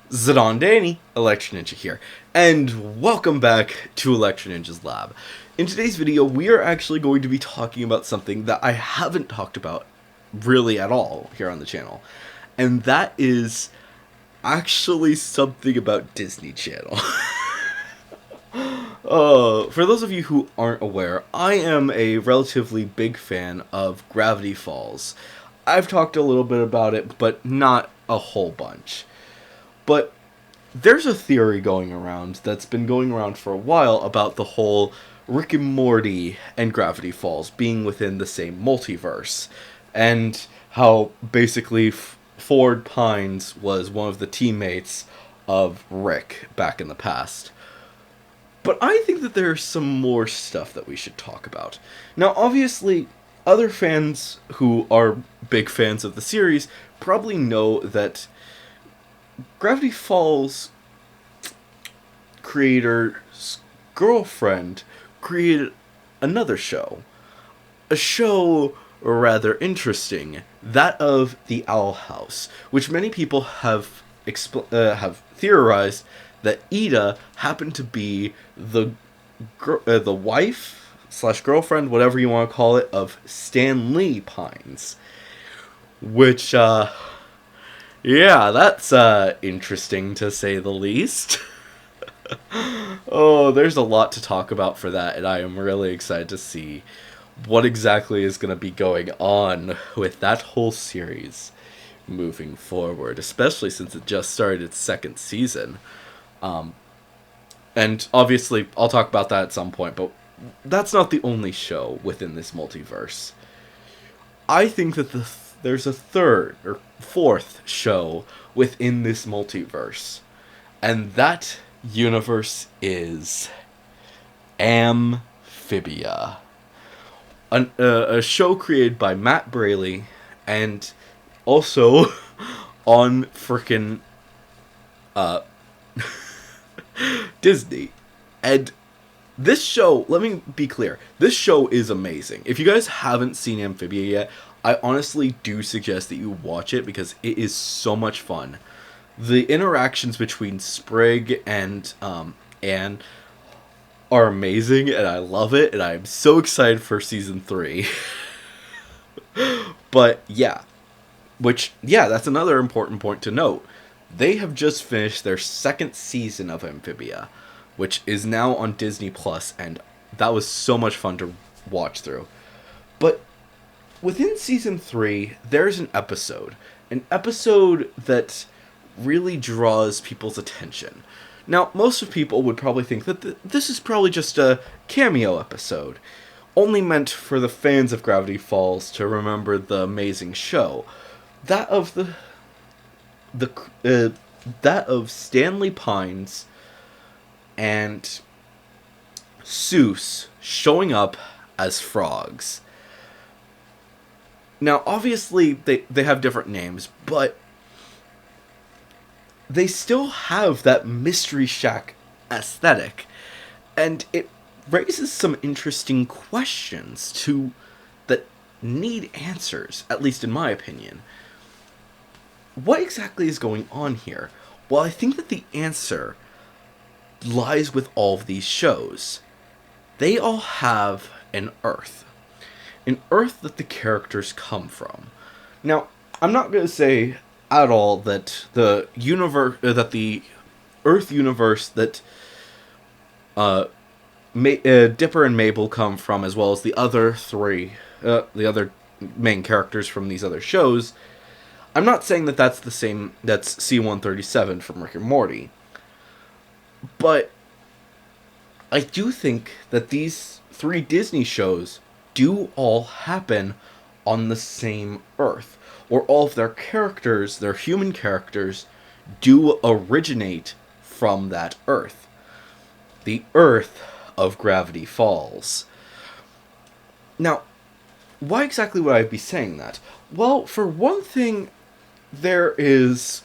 Zidane Danny, Electro Ninja here, and welcome back to Electro Ninja's Lab. In today's video, we are actually going to be talking about something that I haven't talked about really at all here on the channel, and that is actually something about Disney Channel. For those of you who aren't aware, I am a relatively big fan of Gravity Falls. I've talked a little bit about it, but not a whole bunch. But there's a theory going around that's been going around for a while about the whole Rick and Morty and Gravity Falls being within the same multiverse, and how basically Ford Pines was one of the teammates of Rick back in the past. But I think that there's some more stuff that we should talk about. Now, obviously, other fans who are big fans of the series probably know that Gravity Falls creator's girlfriend created another show. A show rather interesting, that of the Owl House, which many people have theorized that Ida happened to be the wife slash girlfriend, whatever you want to call it, of Stan Lee Pines. Which, yeah, that's interesting to say the least. Oh, there's a lot to talk about for that, and I am really excited to see what exactly is going to be going on with that whole series moving forward, especially since it just started its second season. And obviously, I'll talk about that at some point, but that's not the only show within this multiverse. I think that there's a third or fourth show within this multiverse, and that universe is Amphibia, a show created by Matt Braley and also on frickin' Disney. And this show, let me be clear, this show is amazing. If you guys haven't seen Amphibia yet, I honestly do suggest that you watch it because it is so much fun. The interactions between Sprig and Anne are amazing, and I love it, and I'm so excited for season 3. But yeah, that's another important point to note. They have just finished their second season of Amphibia, which is now on Disney Plus, and that was so much fun to watch through. But within season 3, there's an episode that really draws people's attention. Now, most of people would probably think that this is probably just a cameo episode, only meant for the fans of Gravity Falls to remember the amazing show. That of that of Stanley Pines and Seuss showing up as frogs. Now, obviously, they have different names, but they still have that Mystery Shack aesthetic, and it raises some interesting questions that need answers, at least in my opinion. What exactly is going on here? Well, I think that the answer lies with all of these shows. They all have an Earth that the characters come from. Now, I'm not going to say at all that the Earth universe that Dipper and Mabel come from, as well as the other main characters from these other shows. I'm not saying that that's the same. That's C-137 from Rick and Morty. But I do think that these 3 Disney shows do all happen on the same Earth. Or all of their characters, their human characters, do originate from that Earth. The Earth of Gravity Falls. Now, why exactly would I be saying that? Well, for one thing, there is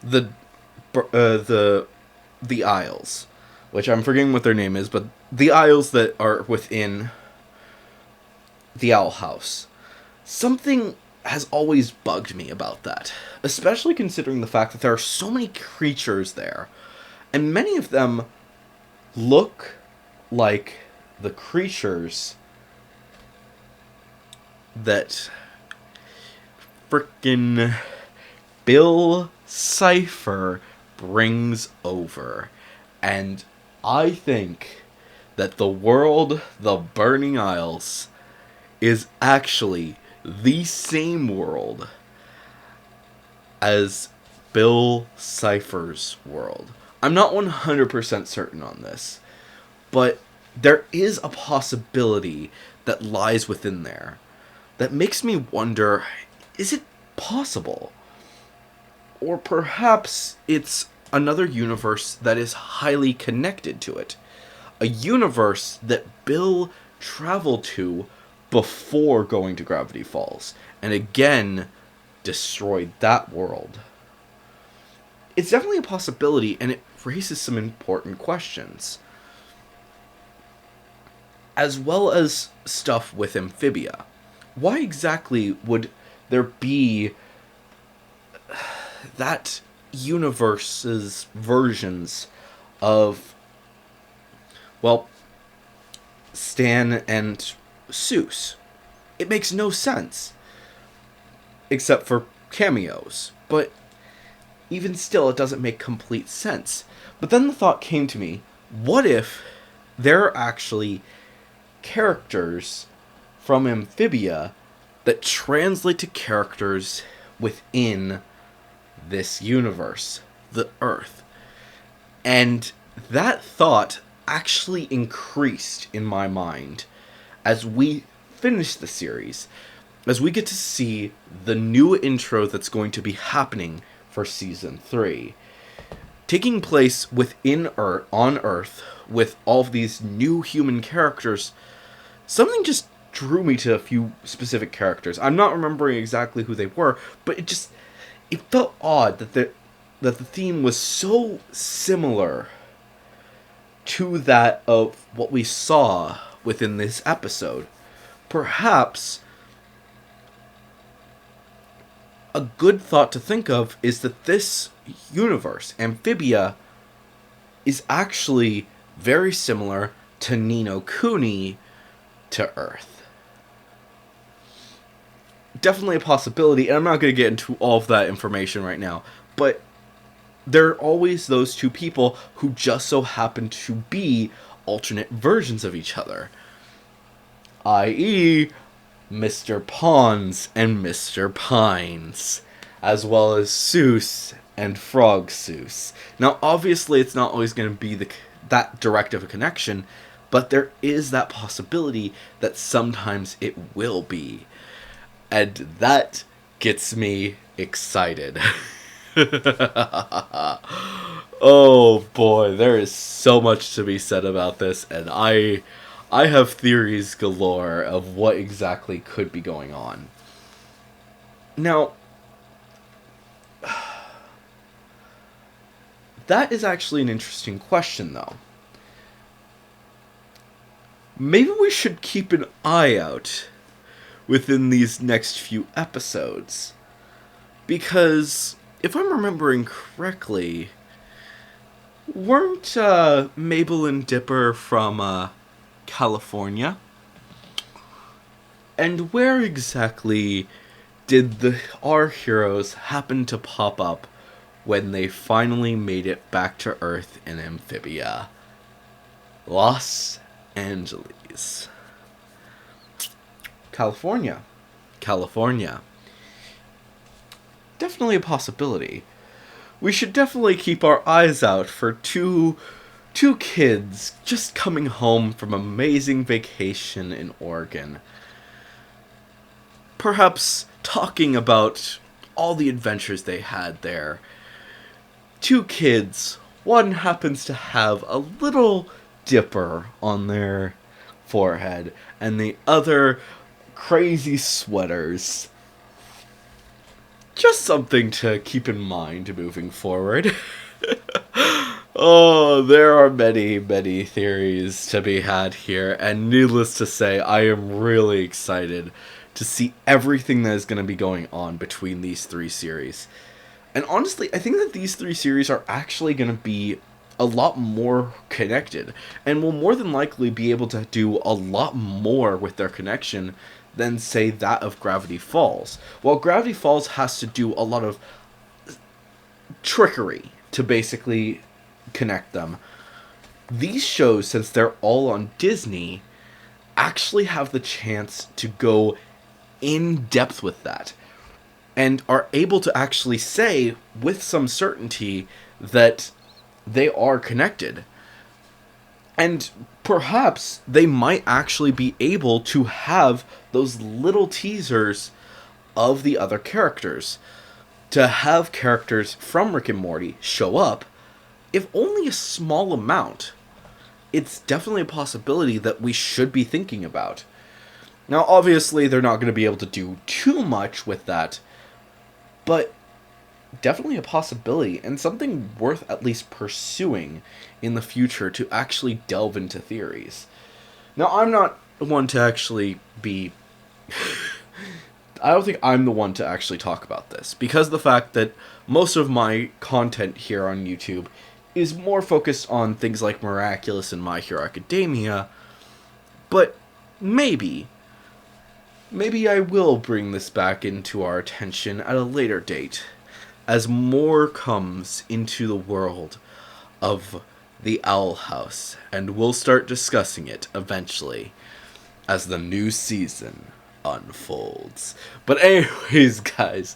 the Isles, which I'm forgetting what their name is, but the Isles that are within the Owl House. Something has always bugged me about that, especially considering the fact that there are so many creatures there, and many of them look like the creatures that frickin' Bill Cipher brings over. And I think that the world, the Burning Isles, is actually the same world as Bill Cipher's world. I'm not 100% certain on this, but there is a possibility that lies within there that makes me wonder, is it possible? Or perhaps it's another universe that is highly connected to it. A universe that Bill traveled to before going to Gravity Falls, and again destroyed that world. It's definitely a possibility, and it raises some important questions. As well as stuff with Amphibia. Why exactly would there be that universe's versions of, well, Stan and Seuss? It makes no sense. Except for cameos. But even still, it doesn't make complete sense. But then the thought came to me, what if there are actually characters from Amphibia that translate to characters within this universe, the Earth? And that thought actually increased in my mind as we finish the series, as we get to see the new intro that's going to be happening for Season 3. Taking place within Earth, on Earth, with all of these new human characters, something just drew me to a few specific characters. I'm not remembering exactly who they were, but it felt odd that the theme was so similar to that of what we saw within this episode. Perhaps a good thought to think of is that this universe, Amphibia, is actually very similar to Ni no Kuni to Earth. Definitely a possibility, and I'm not going to get into all of that information right now, but there are always those two people who just so happen to be alternate versions of each other. I.e., Mr. Pons and Mr. Pines, as well as Seuss and Frog Seuss. Now, obviously, it's not always going to be that direct of a connection, but there is that possibility that sometimes it will be. And that gets me excited. Oh boy, there is so much to be said about this, and I have theories galore of what exactly could be going on. Now, that is actually an interesting question, though. Maybe we should keep an eye out within these next few episodes. Because, if I'm remembering correctly, weren't Mabel and Dipper from California? And where exactly did our heroes happen to pop up when they finally made it back to Earth in Amphibia? Los Angeles. California. Definitely a possibility. We should definitely keep our eyes out for two kids just coming home from an amazing vacation in Oregon. Perhaps talking about all the adventures they had there. Two kids, one happens to have a little dipper on their forehead, and the other crazy sweaters. Just something to keep in mind moving forward. Oh, there are many, many theories to be had here, and needless to say, I am really excited to see everything that is going to be going on between these 3 series. And honestly, I think that these 3 series are actually going to be a lot more connected, and will more than likely be able to do a lot more with their connection than, say, that of Gravity Falls. While Gravity Falls has to do a lot of trickery to basically connect them, these shows, since they're all on Disney, actually have the chance to go in depth with that, and are able to actually say with some certainty that they are connected. And perhaps they might actually be able to have those little teasers of the other characters. To have characters from Rick and Morty show up, if only a small amount, it's definitely a possibility that we should be thinking about. Now, obviously, they're not going to be able to do too much with that, but definitely a possibility, and something worth at least pursuing in the future to actually delve into theories. Now, I'm not one to actually be... I don't think I'm the one to actually talk about this, because of the fact that most of my content here on YouTube is more focused on things like Miraculous and My Hero Academia, but maybe I will bring this back into our attention at a later date, as more comes into the world of the Owl House, and we'll start discussing it eventually as the new season unfolds. But anyways, guys,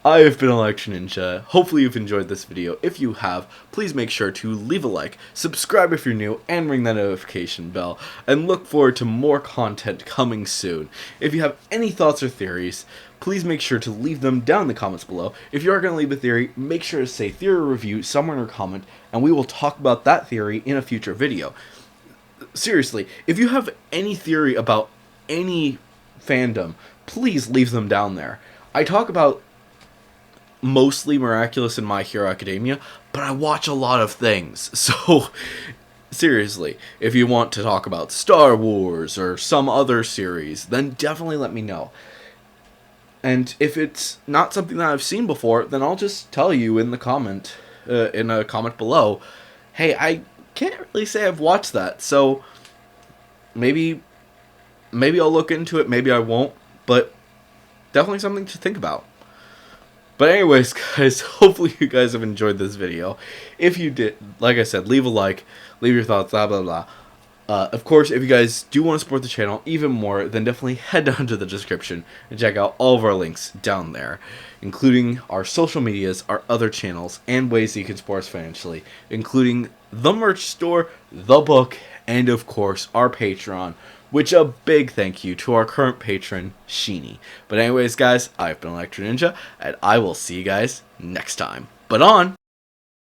I have been Election Ninja. Hopefully you've enjoyed this video. If you have, please make sure to leave a like, subscribe if you're new, and ring that notification bell, and look forward to more content coming soon. If you have any thoughts or theories, please make sure to leave them down in the comments below. If you are going to leave a theory, make sure to say theory review somewhere in a comment, and we will talk about that theory in a future video. Seriously, if you have any theory about any fandom, please leave them down there. I talk about mostly Miraculous and My Hero Academia, but I watch a lot of things, so seriously, if you want to talk about Star Wars or some other series, then definitely let me know. And if it's not something that I've seen before, then I'll just tell you in the comment, in a comment below, hey, I can't really say I've watched that, so maybe I'll look into it, maybe I won't, but definitely something to think about. But anyways, guys, hopefully you guys have enjoyed this video. If you did, like I said, leave a like, leave your thoughts, blah, blah, blah. Of course, if you guys do want to support the channel even more, then definitely head down to the description and check out all of our links down there, including our social medias, our other channels, and ways that you can support us financially, including the merch store, the book, and of course, our Patreon, which a big thank you to our current patron, Sheeny. But anyways, guys, I've been Electro Ninja, and I will see you guys next time. But on!